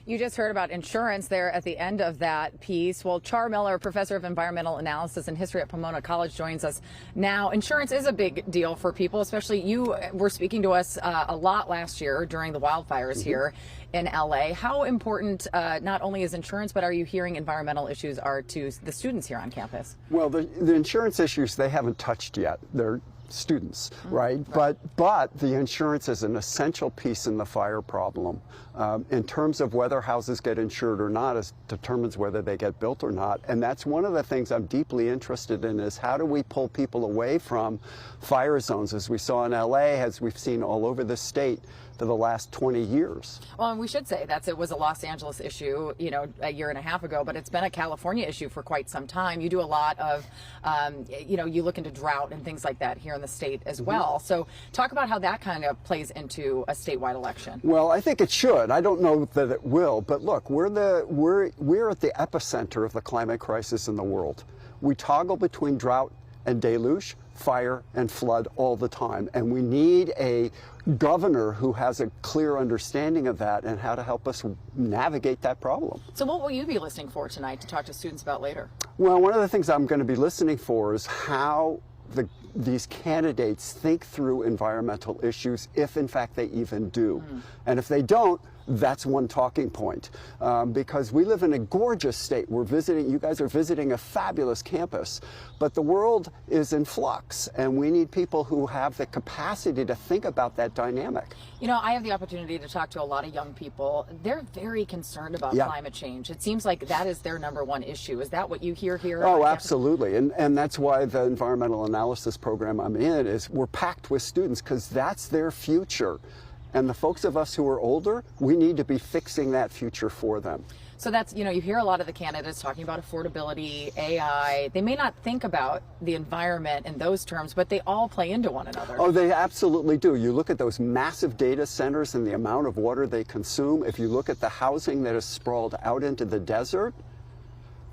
You just heard about insurance there at the end of that piece. Well, Char Miller, professor of environmental analysis and history at Pomona College, joins us now. Insurance is a big deal for people, especially you were speaking to us a lot last year during the wildfires here in LA. How important not only is insurance, but are you hearing environmental issues are to the students here on campus? Well, the insurance issues they haven't touched yet. They're students, right? But the insurance is an essential piece in the fire problem. In terms of whether houses get insured or not, it determines whether they get built or not. And that's one of the things I'm deeply interested in, is how do we pull people away from fire zones, as we saw in LA, as we've seen all over the state for the last 20 years. Well, and we should say it was a Los Angeles issue, you know, a year and a half ago, but it's been a California issue for quite some time. You do a lot of, you know, you look into drought and things like that here in the state as well. So talk about how that kind of plays into a statewide election. Well, I think it should. I don't know that it will, but look, we're at the epicenter of the climate crisis in the world. We toggle between drought and deluge, fire and flood all the time, and we need a governor who has a clear understanding of that and how to help us navigate that problem. So what will you be listening for tonight to talk to students about later? Well, one of the things I'm going to be listening for is how these candidates think through environmental issues, if in fact they even do. And if they don't, that's one talking point, because we live in a gorgeous state. You guys are visiting a fabulous campus, but the world is in flux, and we need people who have the capacity to think about that dynamic. You know, I have the opportunity to talk to a lot of young people. They're very concerned about climate change. It seems like that is their #1 issue. Is that what you hear here? Oh, absolutely. And that's why the environmental analysis program I'm in is we're packed with students, because that's their future. And the folks of us who are older, we need to be fixing that future for them. So that's, you know, you hear a lot of the candidates talking about affordability, AI. They may not think about the environment in those terms, but they all play into one another. Oh, they absolutely do. You look at those massive data centers and the amount of water they consume. If you look at the housing that is sprawled out into the desert,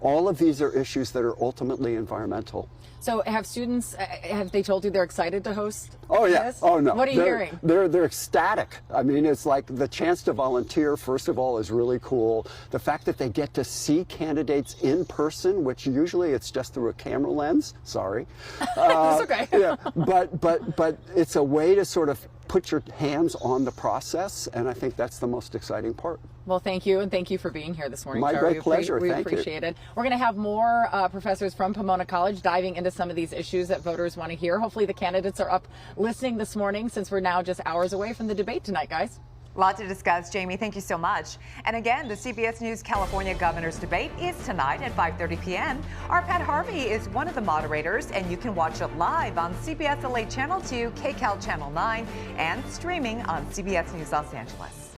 all of these are issues that are ultimately environmental. So have students, have they told you they're excited to host this? Oh, no. What are you hearing? They're ecstatic. I mean, it's like the chance to volunteer, first of all, is really cool. The fact that they get to see candidates in person, which usually it's just through a camera lens. Sorry. That's okay. Yeah, but it's a way to sort of put your hands on the process, and I think that's the most exciting part. Well, thank you, and thank you for being here this morning, My Char. great pleasure. We Thank appreciate it. We're going to have more professors from Pomona College diving into some of these issues that voters want to hear. Hopefully the candidates are up listening this morning, since we're now just hours away from the debate tonight, guys. A lot to discuss, Jamie. Thank you so much. And again, the CBS News California Governor's Debate is tonight at 5:30 p.m. Our Pat Harvey is one of the moderators, and you can watch it live on CBS LA Channel 2, KCAL Channel 9, and streaming on CBS News Los Angeles.